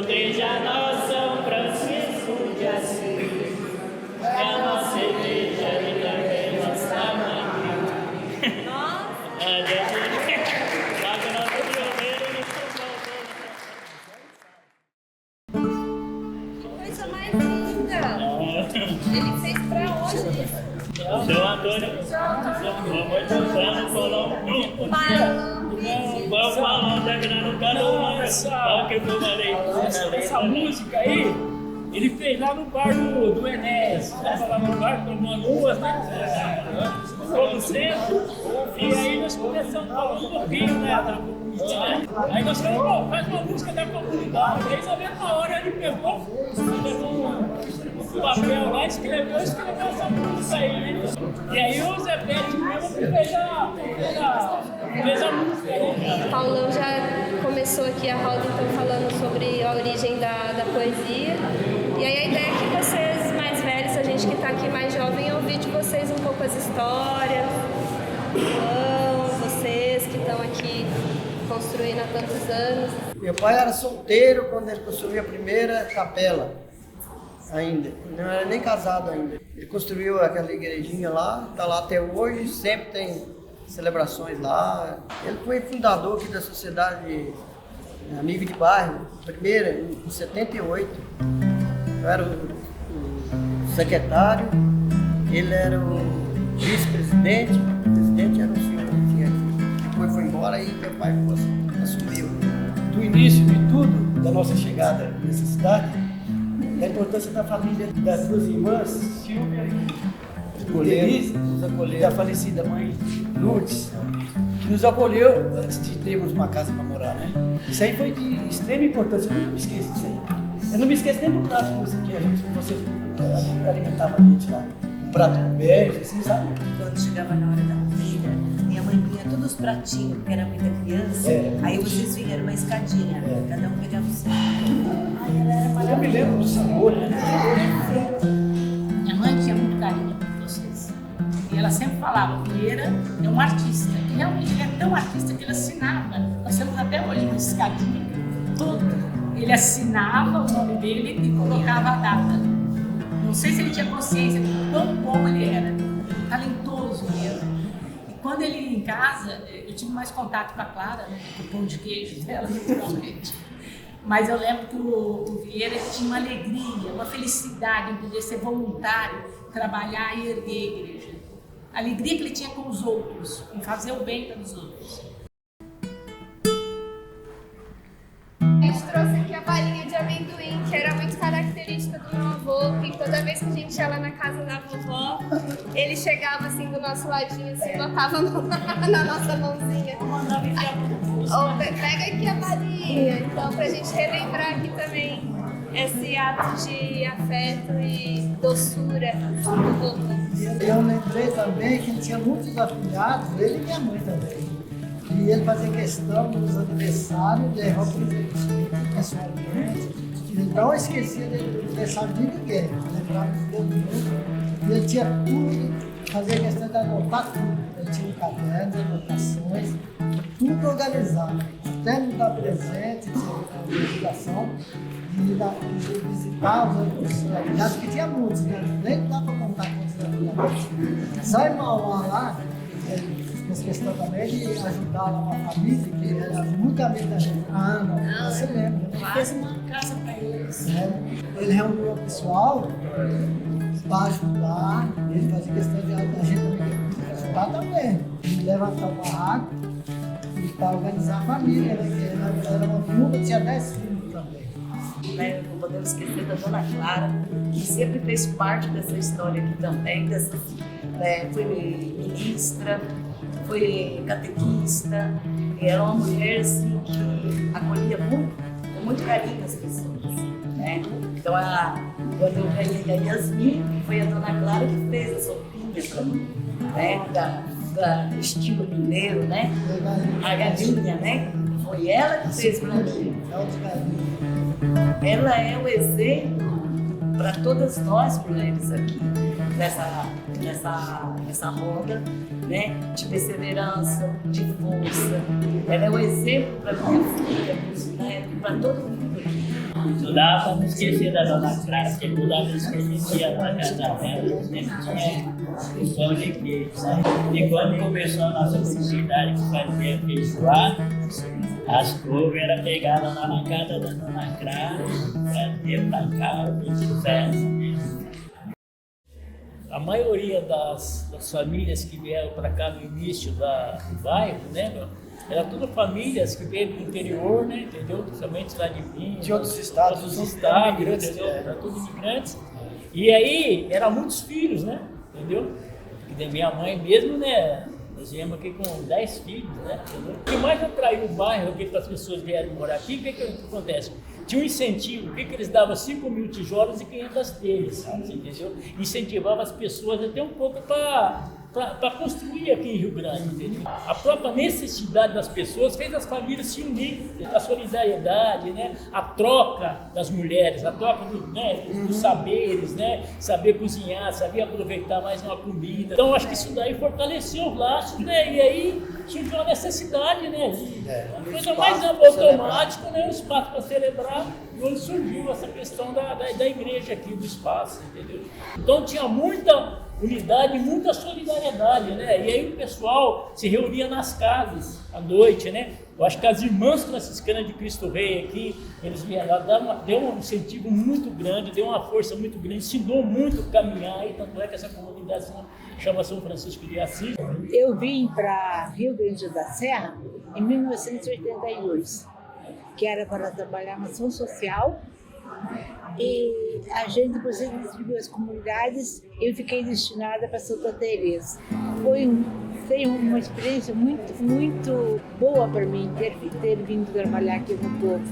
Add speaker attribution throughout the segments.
Speaker 1: proteja nós, São Francisco de Assis, que a nossa igreja e também nossa mãe. Nossa!
Speaker 2: Coisa mais linda! Ele fez pra hoje isso.
Speaker 1: Seu Antônio, vamos usando, falou. Vamos falando, terminando cada que eu falei.
Speaker 3: Essa música aí, ele fez lá no bar do Enéas. Estava lá no bar, tomando uvas, né? Ficou no centro. E aí nós começamos a falar um pouquinho, né? Da comunidade. Aí nós falamos, faz uma música da comunidade. Aí na mesma hora ele pegou um papel lá, escreveu essa música aí. E aí o Zé Pérez mesmo fez a música aí.
Speaker 2: Paulão já começou aqui a roda então falando sobre a origem da poesia. E aí a ideia é que vocês mais velhos, a gente que está aqui mais jovem, ouvir de vocês um pouco as histórias. Vocês que estão aqui construindo há tantos anos.
Speaker 4: Meu pai era solteiro quando ele construiu a primeira capela, ainda. Não era nem casado ainda. Ele construiu aquela igrejinha lá, está lá até hoje, sempre tem celebrações lá. Ele foi fundador aqui da Sociedade Amigo de Bairro, primeira, em 78. Eu era o secretário, ele era o vice-presidente, o presidente era o senhor que tinha aqui. Depois foi embora e meu pai assumiu. Do início de tudo, da nossa chegada nessa cidade, da importância da família das duas irmãs, Silvia e Denise, da falecida mãe Lourdes, que nos acolheu antes de termos uma casa para morar, né? Isso aí foi de extrema importância, eu nunca me esqueço disso aí. Eu não me esqueço nem do prato que você alimentava a gente lá. Um prato com beijo, assim, sabe?
Speaker 5: Quando chegava na hora da comida, minha mãe punha todos os pratinhos, porque era muita criança. Aí vocês vinham uma escadinha, cada um pegava o seu. Ai, ela era maravilhosa.
Speaker 4: Eu me lembro do sabor, né?
Speaker 6: Minha mãe tinha muito carinho por vocês. E ela sempre falava, Vieira é um artista. E realmente ele é tão artista que ele assinava. Nós temos até hoje uma escadinha, tudo. Ele assinava o nome dele e colocava a data. Não sei se ele tinha consciência de tão bom ele era, talentoso mesmo. E quando ele ia em casa, eu tive mais contato com a Clara, né, com o pão de queijo dela, naturalmente. Mas eu lembro que o Vieira tinha uma alegria, uma felicidade em poder ser voluntário, trabalhar e erguer a igreja. A alegria que ele tinha com os outros, em fazer o bem para os outros.
Speaker 2: A gente trouxe aqui a balinha de amendoim, que era muito característica do meu avô, que toda vez que a gente ia lá na casa da vovó, ele chegava assim do nosso ladinho, assim, botava na nossa mãozinha. Pega aqui a balinha, então pra gente relembrar aqui também esse ato de afeto e doçura do vovô.
Speaker 4: Eu lembrei também que ele tinha muitos afilhados, ele e minha mãe também. E ele fazia questão dos aniversários, de levar presente pessoalmente. Ele não esquecia do aniversário de ninguém, lembrava de todo mundo. E ele tinha tudo, fazia questão de anotar tudo. Ele tinha um caderno de anotações, tudo organizado. Até me dar presente, de educação, de visitar os afilhados, que tinha muitos, né? Nem dá para contar quantos afilhados. Só irmão lá, essa questão também de ajudar uma família que era muito amiga da gente. Ana, você lembra?
Speaker 6: Ele fez uma casa para eles.
Speaker 4: Ele reuniu o pessoal para ajudar, ele fazia questão de a gente também ajudar também. De levantar o barraco e para organizar a família, né? Que era uma viúva, tinha 10 filhos também.
Speaker 5: Não podemos esquecer da Dona Clara, que sempre fez parte dessa história aqui também, foi ministra, foi catequista, e era uma mulher assim, que acolhia com muito carinho as pessoas. Né? Então, quando eu ganhei a Yasmin, foi a Dona Clara que fez essa roupinha para mim, né? da estilo mineiro, né? A galinha, né? Foi ela que fez para mim. Ela é o exemplo para todas nós mulheres aqui, nessa roda, né? De perseverança, de força. Ela é o exemplo para minha filha, para os netos, para todo mundo aqui.
Speaker 1: Não dá para não esquecer da Dona Clara, porque toda vez que a gente ia lá na casa dela, sempre tinha o pão de queijo, né? E quando começou a nossa comunidade que fazia feijoada, as couves eram pegadas lá na casa da Dona Clara, fazia pra cá, foi sucesso.
Speaker 3: A maioria das famílias que vieram para cá no início do bairro, né, era tudo famílias que veio do interior, né, entendeu? Principalmente lá de Minas,
Speaker 4: De outros estados,
Speaker 3: imigrantes, entendeu? Era tudo imigrantes. E aí, eram muitos filhos, né, entendeu? E da minha mãe mesmo, né, nós viemos aqui com 10 filhos, né, entendeu? O que mais atraiu o bairro aqui para as pessoas vierem morar aqui, o que acontece? Tinha um incentivo, o que eles davam? 5 mil tijolos e 500 telhas, entendeu? Incentivava as pessoas até um pouco para construir aqui em Rio Grande, entendeu? A própria necessidade das pessoas fez as famílias se unirem, a solidariedade, né? A troca das mulheres, a troca dos saberes, né? Saber cozinhar, saber aproveitar mais uma comida. Então, acho que isso daí fortaleceu os laços, né? E aí surgiu a necessidade, né? Uma coisa mais automática, né? Um espaço para celebrar. E onde surgiu essa questão da igreja aqui, do espaço, entendeu? Então, tinha muita unidade, muita solidariedade, né? E aí o pessoal se reunia nas casas à noite, né? Eu acho que as irmãs franciscanas de Cristo Rei aqui, eles vieram lá, deu um incentivo muito grande, deu uma força muito grande, ensinou muito a caminhar, e tanto é que essa comunidade chama São Francisco de Assis.
Speaker 7: Eu vim para Rio Grande da Serra em 1982, que era para trabalhar na ação social, e a gente depois distribuiu as comunidades. Eu fiquei destinada para Santa Teresa. Foi uma experiência muito boa para mim ter vindo trabalhar aqui no povo.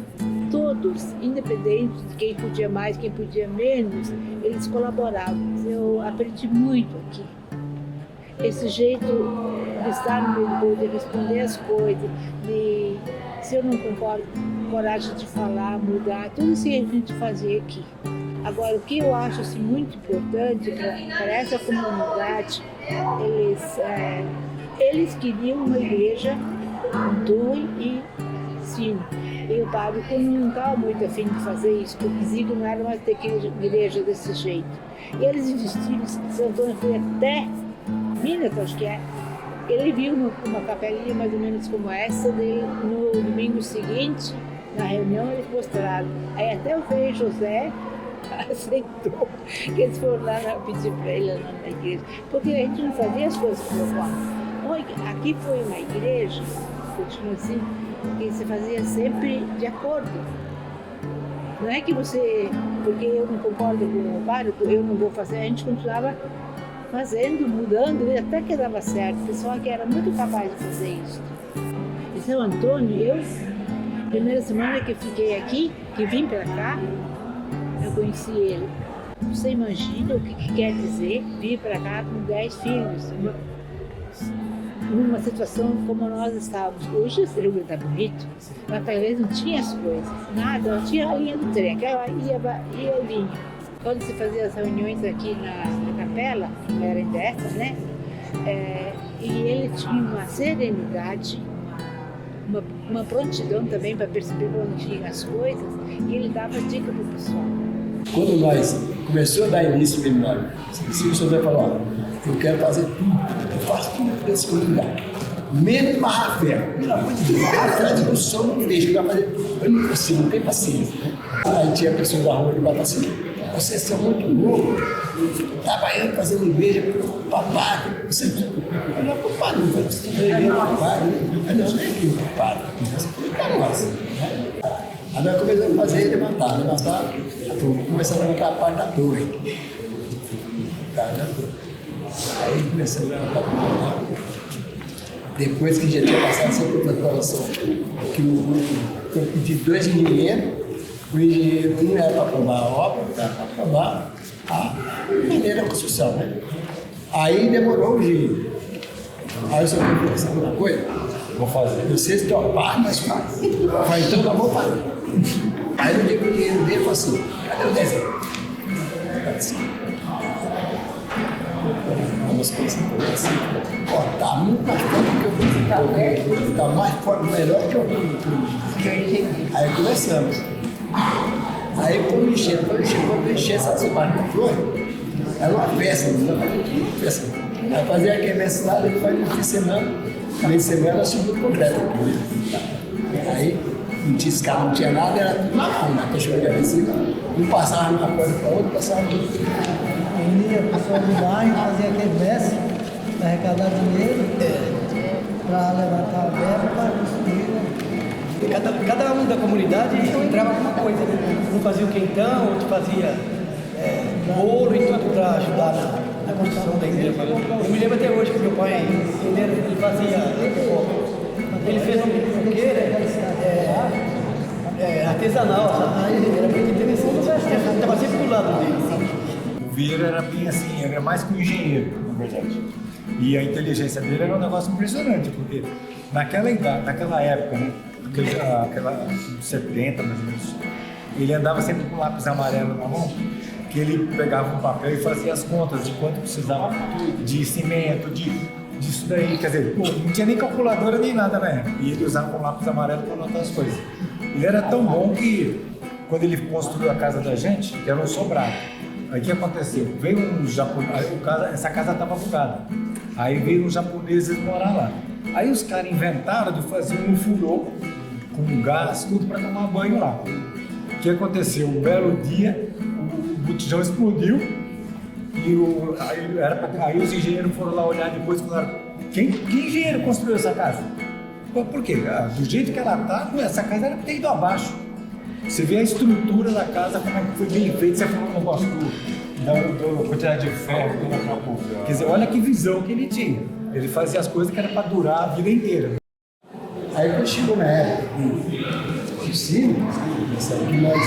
Speaker 7: Todos, independente de quem podia mais, quem podia menos, eles colaboravam. Eu aprendi muito aqui. Esse jeito de estar no meio do povo, de responder as coisas, se eu não concordo, coragem de falar, mudar, tudo isso que a gente fazia aqui. Agora, o que eu acho assim, muito importante para essa comunidade, eles queriam uma igreja com torre e sino. E o público não estava muito afim de fazer isso, porque Zico não era mais ter igreja desse jeito. E eles insistiram, São Antônio foi até Minas, acho que é. Ele viu uma capelinha mais ou menos como essa, no domingo seguinte, na reunião, eles mostraram. Aí até o Frei José aceitou que eles foram lá pedir para ele lá na igreja. Porque a gente não fazia as coisas por forma. Aqui foi uma igreja, continua assim, que se fazia sempre de acordo. Não é que você, porque eu não concordo com o pároco, eu não vou fazer, a gente continuava fazendo, mudando, e até que dava certo. O pessoal que era muito capaz de fazer isso. E São Antônio, primeira semana que eu fiquei aqui, que vim para cá, eu conheci ele. Você imagina o que quer dizer vir para cá com 10 filhos, numa situação como nós estávamos. Hoje o Rio está bonito, mas talvez não tinha as coisas, nada, não tinha a linha do trem, aquela ia e vinha. Quando se fazia as reuniões aqui na capela, era em dessas, né? E ele tinha uma serenidade, uma prontidão também para perceber quando tinha as coisas, e ele dava dica para o pessoal.
Speaker 8: Quando nós começamos a dar início mesmo, o senhor falou, eu quero fazer tudo, eu faço tudo para esse lugar. Menos barrafé. Pelo amor de Deus, barrafé de construção não deixa, eu não consigo, não tenho paciência. Aí tinha a pessoa da rua que falava assim, vocês são muito loucos, trabalhando, fazendo igreja, papai, você não é culpado, não vai ser igreja, papai, eu não sou igreja, papai, é nossa. Aí nós começamos a fazer, levantar, começamos a levantar a parte da torre. Aí começamos a levantar a parte da torre. Depois que já tinha passado essa preparação, que eu pedi 2 engenheiros, o engenheiro não era para aprovar a obra, era para aprovar a maneira da construção, né? Aí demorou um dia. Aí eu só falei, sabe uma coisa? Vou fazer. Vocês toparem, mas faz. Então nós vamos fazer. Aí no dia que o engenheiro veio, falou assim, cadê o desenho? Vamos pensar assim, tá muito mais forte do que eu vi. Tá mais forte, melhor que eu vi. Aí começamos. Aí quando encher essas barcas de flor, era uma festa, uma festa. Aí fazia aquele mestrado, ele faz no fim de semana, meio de semana subiu completo. Aí não tinha escada, não tinha nada, era tudo na mão, na cachoeira de cima. Um passava de uma coisa para outra, passava de outra.
Speaker 9: Ele ia para o pessoal do bairro, fazia aquele verso para arrecadar dinheiro, para levantar a verba para construir.
Speaker 10: Cada um da comunidade entrava com uma coisa, né? Um fazia o quentão, outro fazia bolo e tudo para ajudar na construção da igreja. Eu me lembro até hoje que meu pai, ele fazia, ele fez um buqueira artesanal, sabe? Era muito interessante, estava sempre do lado dele.
Speaker 11: O Vieira era bem assim, era mais que um engenheiro, na verdade. E a inteligência dele era um negócio impressionante, porque naquela época, né? Aquela 70 mais ou menos, ele andava sempre com um lápis amarelo na mão, que ele pegava um papel e fazia as contas de quanto precisava de cimento, disso daí, quer dizer, não tinha nem calculadora nem nada na época, e ele usava um lápis amarelo para anotar as coisas. Ele era tão bom que, quando ele construiu a casa da gente, era um sobrado. Aí o que aconteceu? Veio um japonês, essa casa estava alugada, aí veio uns japoneses morar lá. Aí os caras inventaram de fazer um furô com gás, tudo para tomar banho lá. O que aconteceu? Um belo dia, o botijão explodiu e aí os engenheiros foram lá olhar depois e falaram: que engenheiro construiu essa casa? Por quê? Do jeito que ela está, essa casa era para ter ido abaixo. Você vê a estrutura da casa, como é que foi bem feita, você falou no negócio da quantidade de ferro, quer dizer, olha que visão que ele tinha. Ele fazia as coisas que era para durar a vida inteira.
Speaker 8: Aí quando chegou na época do Ciro, que nós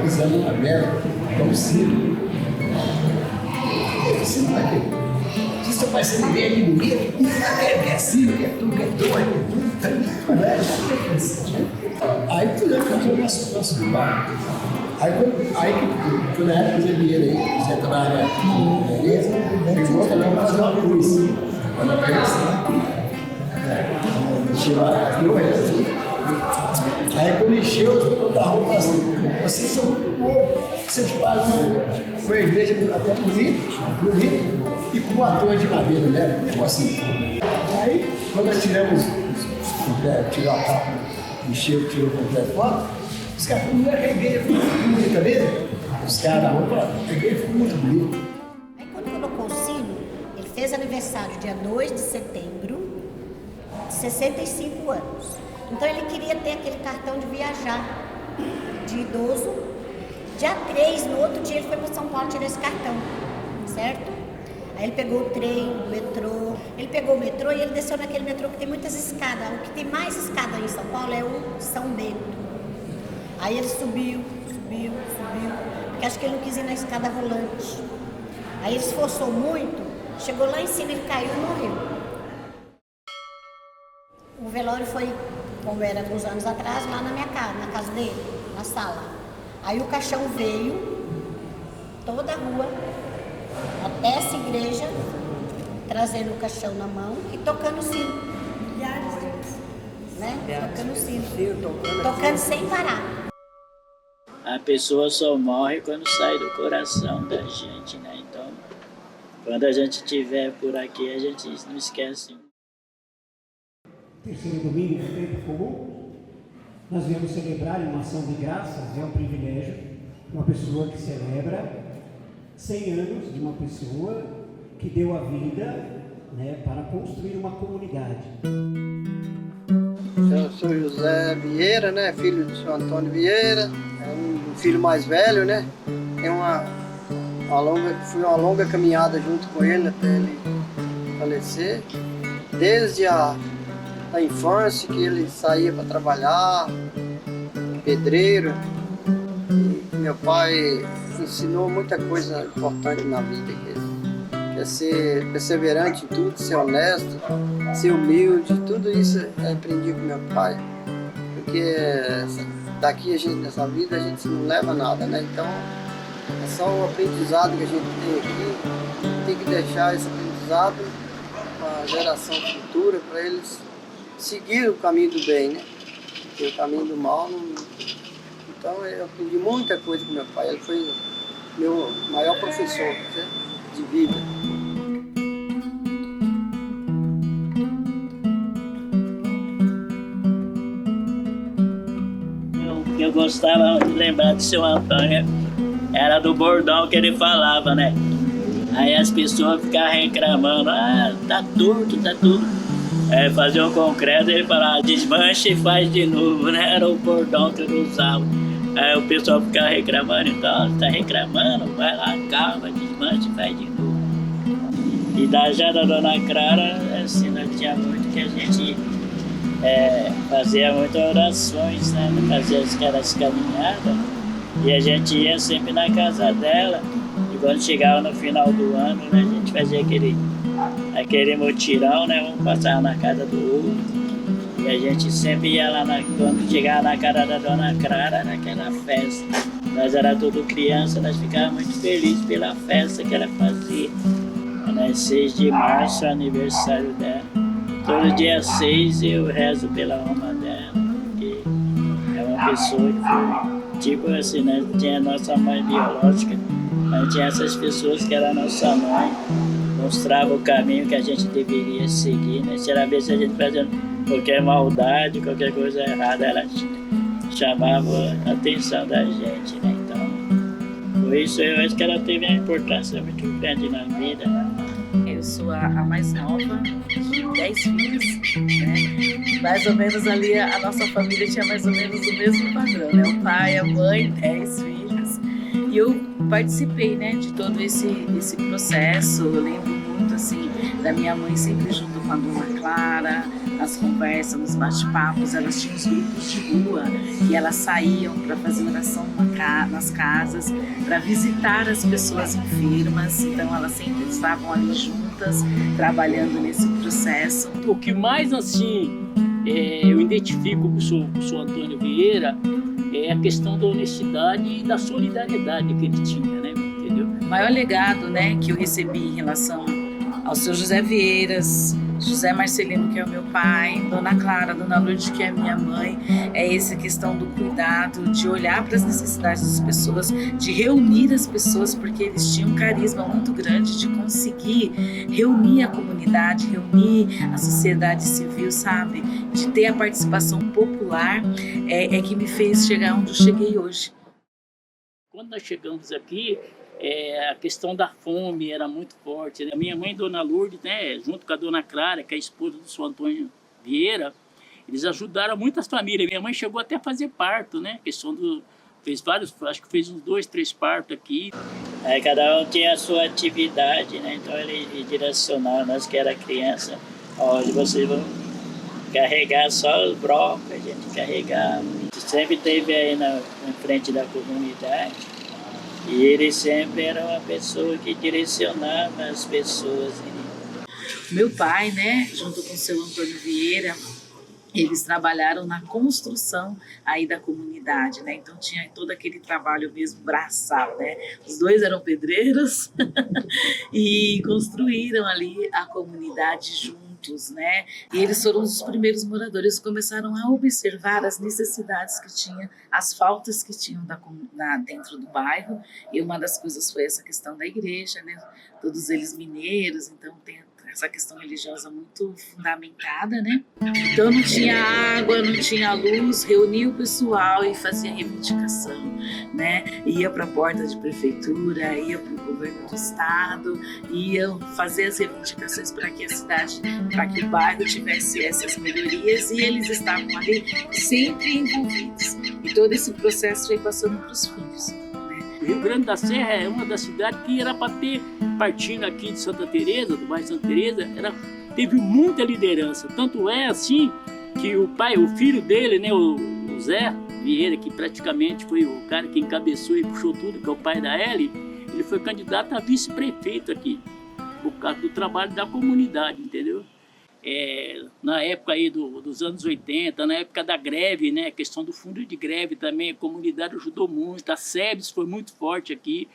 Speaker 8: fizemos uma verba com o Ciro. Eu disse: não é que se seu pai se me vê aqui bonito, quer Ciro, quer tu, quer doido, aí fizemos fazer o nosso bar. Aí quando na época eu dinheiro aí, você trabalha na igreja, pegou também para fazer uma cruz. Aí quando encheu, os donos da roupa assim: vocês são muito bons, vocês fazem com a igreja até bonito e com uma torre de madeira, né? Tipo assim. Aí quando nós tiramos tirou a capa, encheu, tirou o completo fora, os caras falaram: não é que a igreja ficou muito bonita mesmo? Os caras da roupa, a igreja ficou muito bonita.
Speaker 12: Aí quando colocou o sino, ele fez aniversário dia 2 de setembro, de 65 anos. Então ele queria ter aquele cartão de viajar de idoso. Dia 3, no outro dia, ele foi para São Paulo tirar esse cartão, certo? Aí ele pegou o trem, o metrô. Ele pegou o metrô e ele desceu naquele metrô que tem muitas escadas. O que tem mais escada em São Paulo é o São Bento. Aí ele subiu, porque acho que ele não quis ir na escada rolante. Aí ele se esforçou muito, chegou lá em cima, ele caiu e morreu. O velório foi, como era uns anos atrás, lá na minha casa, na casa dele, na sala. Aí o caixão veio, toda a rua, até essa igreja, trazendo o caixão na mão e tocando o sino. Milhares de vezes, né? Tocando o sino. Tocando sem parar.
Speaker 1: A pessoa só morre quando sai do coração da gente, né? Então, quando a gente estiver por aqui, a gente não esquece.
Speaker 13: Terceiro domingo do tempo comum, nós viemos celebrar uma ação de graças, é um privilégio, uma pessoa que celebra 100 anos de uma pessoa que deu a vida, né, para construir uma comunidade.
Speaker 4: Eu sou José Vieira, né, filho do senhor Antônio Vieira, é um filho mais velho, né, tem foi uma longa caminhada junto com ele até ele falecer, desde a infância que ele saía para trabalhar, pedreiro. E meu pai ensinou muita coisa importante na vida, que é ser perseverante em tudo, ser honesto, ser humilde, tudo isso eu aprendi com meu pai, porque daqui nessa vida a gente não leva nada, né? Então é só o aprendizado que a gente tem aqui, tem que deixar esse aprendizado para a geração futura, para eles seguir o caminho do bem, né? Porque o caminho do mal não Então eu aprendi muita coisa com meu pai. Ele foi meu maior professor, né, de vida.
Speaker 1: Eu gostava de lembrar do seu Antônio, era do bordão que ele falava, né? Aí as pessoas ficavam reclamando, tá torto, tá tudo. Aí fazia um concreto e ele falava, desmancha e faz de novo, né? Era o bordão que ele usava. Aí o pessoal ficava reclamando, então, tá reclamando, vai lá, calma, desmancha e faz de novo. E já da Dona Clara, assim, nós tinha muito que a gente fazia muitas orações, né? Fazia aquelas caminhadas e a gente ia sempre na casa dela. E quando chegava no final do ano, né, a gente fazia aquele mutirão, né? Vamos passar na casa do outro. E a gente sempre ia lá, quando chegava na casa da Dona Clara, naquela festa. Nós era tudo criança, nós ficávamos muito felizes pela festa que ela fazia. Né? 6 de março, aniversário dela. Todo dia 6 eu rezo pela alma dela, porque é uma pessoa que foi, tipo assim, né? Tinha a nossa mãe biológica, mas tinha essas pessoas que era nossa mãe, mostrava o caminho que a gente deveria seguir, né? Se ela vê se a gente fazendo qualquer maldade, qualquer coisa errada, ela chamava a atenção da gente, né? Então, por isso eu acho que ela teve uma importância muito grande na vida.
Speaker 5: Eu sou a mais nova de 10 filhos, né? Mais ou menos ali a nossa família tinha mais ou menos o mesmo padrão, né? O pai, a mãe, 10 filhos. E eu participei, né, de todo esse processo. Eu lembro muito, assim, da minha mãe sempre junto com a Dona Clara, nas conversas, nos bate-papos. Elas tinham os grupos de rua e elas saíam para fazer oração nas casas, para visitar as pessoas enfermas. Então elas sempre estavam ali juntas, trabalhando nesse processo.
Speaker 3: O que mais, assim, eu identifico com o senhor Antônio Vieira é a questão da honestidade e da solidariedade que ele tinha, né? Entendeu?
Speaker 5: O maior legado, né, que eu recebi em relação ao seu José Vieiras, José Marcelino, que é o meu pai, Dona Clara, Dona Lourdes, que é a minha mãe, é essa questão do cuidado, de olhar para as necessidades das pessoas, de reunir as pessoas, porque eles tinham um carisma muito grande de conseguir reunir a comunidade, reunir a sociedade civil, sabe? De ter a participação popular, é que me fez chegar onde eu cheguei hoje.
Speaker 3: Quando nós chegamos aqui, a questão da fome era muito forte, né? A minha mãe, Dona Lourdes, né, junto com a Dona Clara, que é a esposa do senhor Antônio Vieira, eles ajudaram muitas famílias. Minha mãe chegou até a fazer parto, né? Fez vários, acho que fez uns 2, 3 partos aqui.
Speaker 1: Aí cada um tinha a sua atividade, né? Então ele direcionava, nós que era criança, olha, vocês vão carregar só os brocos, a gente carregava. A gente sempre esteve aí na frente da comunidade. E ele sempre era uma pessoa que direcionava as pessoas.
Speaker 5: Meu pai, né, junto com o seu Antônio Vieira, eles trabalharam na construção aí da comunidade, né? Então tinha todo aquele trabalho mesmo braçal, né? Os dois eram pedreiros e construíram ali a comunidade juntos, né? E eles foram os primeiros moradores, começaram a observar as necessidades que tinha, as faltas que tinham dentro do bairro. E uma das coisas foi essa questão da igreja, né? Todos eles mineiros, então tem essa questão religiosa muito fundamentada, né? Então não tinha água, não tinha luz, reunia o pessoal e fazia reivindicação, né? Ia para a porta de prefeitura, ia para o governo do estado, ia fazer as reivindicações para que a cidade, para que o bairro tivesse essas melhorias, e eles estavam ali sempre envolvidos. E todo esse processo foi passando para os filhos.
Speaker 3: O Rio Grande da Serra é uma das cidades que era para ter, partindo aqui de Santa Teresa, do bairro Santa Teresa, teve muita liderança. Tanto é assim que o filho dele, né, o Zé Vieira, que praticamente foi o cara que encabeçou e puxou tudo, que é o pai da Eli, ele foi candidato a vice-prefeito aqui, por causa do trabalho da comunidade, entendeu? Na época aí dos anos 80, na época da greve, né, a questão do fundo de greve também, a comunidade ajudou muito, a SEBS foi muito forte aqui,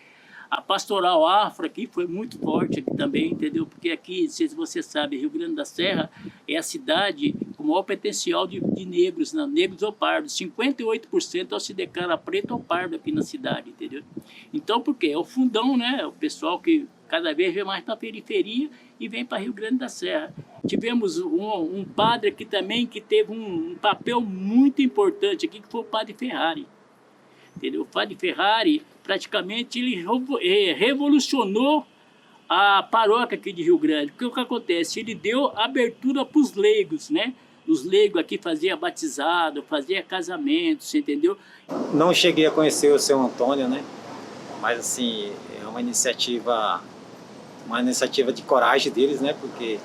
Speaker 3: a Pastoral Afro aqui foi muito forte aqui também, entendeu? Porque aqui, se você sabe, Rio Grande da Serra é a cidade com maior potencial de negros, né? Negros ou pardos. 58% se declara preto ou pardo aqui na cidade, entendeu? Então, por quê? É o fundão, né? O pessoal que cada vez vem mais para a periferia e vem para Rio Grande da Serra. Tivemos um padre aqui também que teve um papel muito importante aqui, que foi o padre Ferrari. Entendeu? O padre Ferrari, praticamente, ele revolucionou a paróquia aqui de Rio Grande. Porque o que acontece? Ele deu abertura para os leigos, né? Os leigos aqui faziam batizado, faziam casamentos, entendeu?
Speaker 14: Não cheguei a conhecer o seu Antônio, né? Mas, assim, é uma iniciativa de coragem deles, né? Porque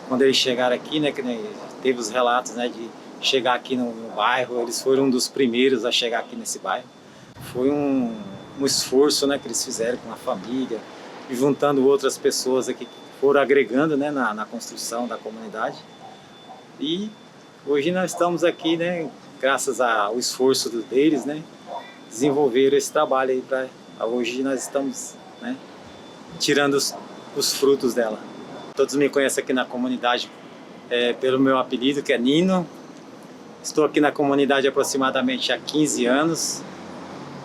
Speaker 14: quando eles chegaram aqui, né? Que teve os relatos, né? De chegar aqui no bairro, eles foram um dos primeiros a chegar aqui nesse bairro. Foi um esforço, né? Que eles fizeram com a família, e juntando outras pessoas aqui que foram agregando, né, na construção da comunidade. E hoje nós estamos aqui, né, graças ao esforço deles, né, desenvolveram esse trabalho aí para hoje nós estamos, né, tirando os frutos dela. Todos me conhecem aqui na comunidade pelo meu apelido, que é Nino. Estou aqui na comunidade aproximadamente há 15 anos.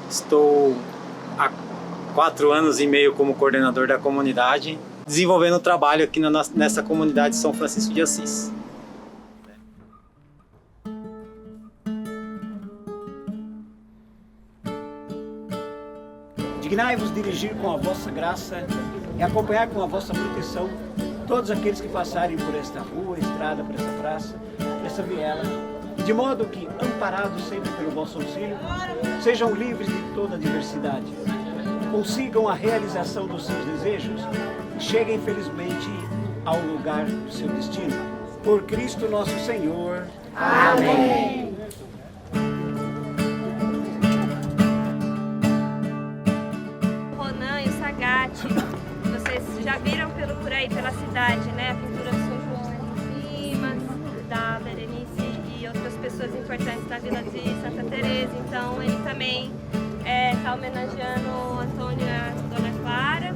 Speaker 14: Estou há 4 anos e meio como coordenador da comunidade, desenvolvendo um trabalho aqui nessa comunidade de São Francisco de Assis.
Speaker 13: Dignai-vos dirigir com a vossa graça e acompanhar com a vossa proteção todos aqueles que passarem por esta rua, estrada, por esta praça, por esta viela, de modo que, amparados sempre pelo vosso auxílio, sejam livres de toda adversidade, consigam a realização dos seus desejos e cheguem felizmente ao lugar do seu destino. Por Cristo nosso Senhor. Amém.
Speaker 2: Ronan e o Sagatti, vocês já viram por aí pela cidade, né? A pintura do São João ali em cima, da Berenice e outras pessoas importantes da Vila de Santa Teresa. Então ele também está homenageando o Antônio e a Dona Clara,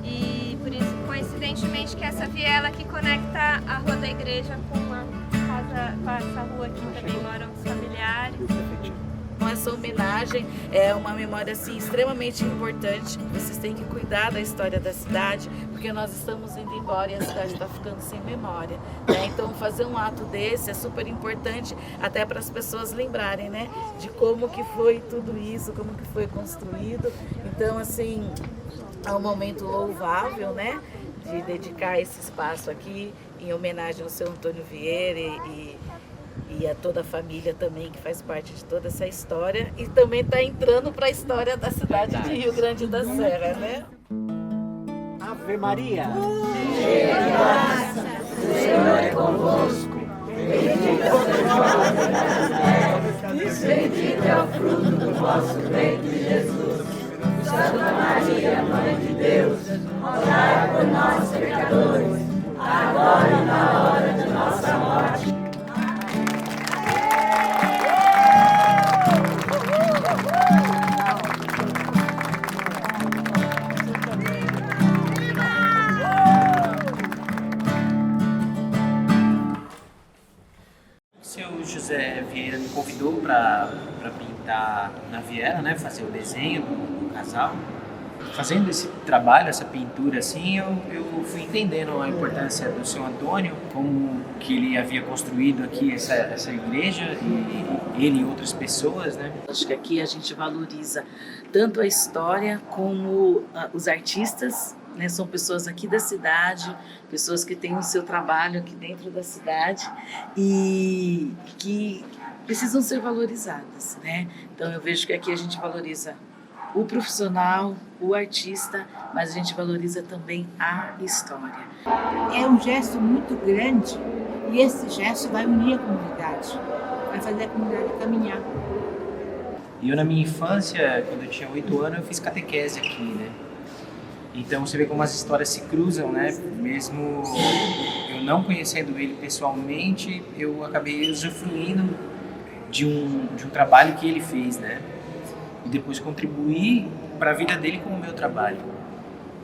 Speaker 2: e por isso, coincidentemente, que essa viela que conecta a Rua da Igreja com essa rua aqui também moram os familiares.
Speaker 5: Essa homenagem é uma memória assim, extremamente importante. Vocês têm que cuidar da história da cidade, porque nós estamos indo embora e a cidade está ficando sem memória, né? Então fazer um ato desse é super importante, até para as pessoas lembrarem, né, de como que foi tudo isso, como que foi construído. Então assim, é um momento louvável, né, de dedicar esse espaço aqui em homenagem ao seu Antônio Vieira e a toda a família também que faz parte de toda essa história, e também está entrando para a história da cidade de Rio Grande da Serra, né?
Speaker 13: Ave Maria!
Speaker 15: Cheia de graça, o Senhor é convosco. Bendita sois vós entre as mulheres, bendito é o fruto do vosso ventre, Jesus. Santa Maria, Mãe de Deus, rogai por nós, pecadores, agora e na hora de nossa morte.
Speaker 16: O seu José Vieira me convidou para pintar na viela, né, fazer o desenho do casal. Fazendo esse trabalho, essa pintura assim, eu fui entendendo a importância do seu Antônio, como que ele havia construído aqui essa igreja, e ele e outras pessoas, né?
Speaker 5: Acho que aqui a gente valoriza tanto a história como os artistas, né? São pessoas aqui da cidade, pessoas que têm o seu trabalho aqui dentro da cidade e que precisam ser valorizadas, né? Então eu vejo que aqui a gente valoriza o profissional, o artista, mas a gente valoriza também a história.
Speaker 7: É um gesto muito grande e esse gesto vai unir a comunidade, vai fazer a comunidade caminhar.
Speaker 16: E eu, na minha infância, quando eu tinha 8 anos, eu fiz catequese aqui, né? Então você vê como as histórias se cruzam, né? Mesmo eu não conhecendo ele pessoalmente, eu acabei usufruindo de um trabalho que ele fez, né? E depois contribuir para a vida dele com o meu trabalho.